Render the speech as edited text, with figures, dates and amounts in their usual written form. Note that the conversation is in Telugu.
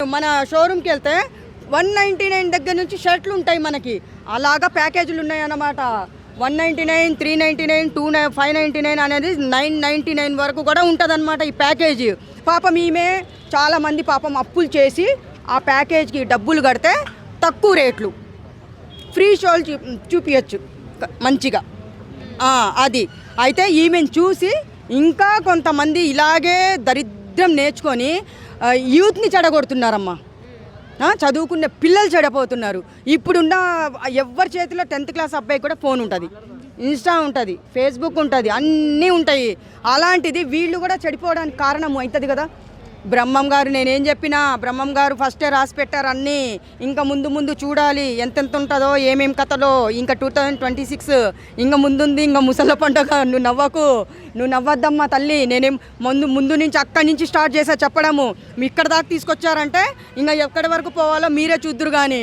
మన షోరూమ్కి వెళ్తే 199 దగ్గర నుంచి షర్ట్లు ఉంటాయి మనకి, అలాగా ప్యాకేజీలు ఉన్నాయన్నమాట. 199, 399, 599 అనేది 999 వరకు కూడా ఉంటుందన్నమాట ఈ ప్యాకేజీ. పాపం ఈమె చాలామంది పాపం అప్పులు చేసి ఆ ప్యాకేజ్కి డబ్బులు కడితే తక్కువ రేట్లు ఫ్రీ షోలు చూపించచ్చు మంచిగా. అది అయితే ఈమెను చూసి ఇంకా కొంతమంది ఇలాగే దరిద్రం నేర్చుకొని యూత్ని చెడగొడుతున్నారమ్మా. చదువుకునే పిల్లలు చెడిపోతున్నారు. ఇప్పుడున్న ఎవరి చేతిలో 10th క్లాస్ అబ్బాయి కూడా ఫోన్ ఉంటుంది, ఇన్స్టా ఉంటుంది, ఫేస్బుక్ ఉంటుంది, అన్నీ ఉంటాయి. అలాంటిది వీళ్ళు కూడా చెడిపోవడానికి కారణం అవుతుంది కదా. బ్రహ్మం గారు నేనేం చెప్పినా బ్రహ్మం గారు ఫస్టే రాసి పెట్టారు అన్నీ. ఇంకా ముందు చూడాలి ఎంతెంత ఉంటుందో ఏమేం కథలో. ఇంకా 2026 ఇంకా ముందుంది, ఇంకా ముసళ్ళ పండుగ. నువ్వు నవ్వద్దమ్మా తల్లి. నేనేం ముందు నుంచి అక్కడి నుంచి స్టార్ట్ చేసా చెప్పడము. మీ ఇక్కడ దాకా తీసుకొచ్చారంటే ఇంకా ఎక్కడి వరకు పోవాలో మీరే చూద్దురు కానీ.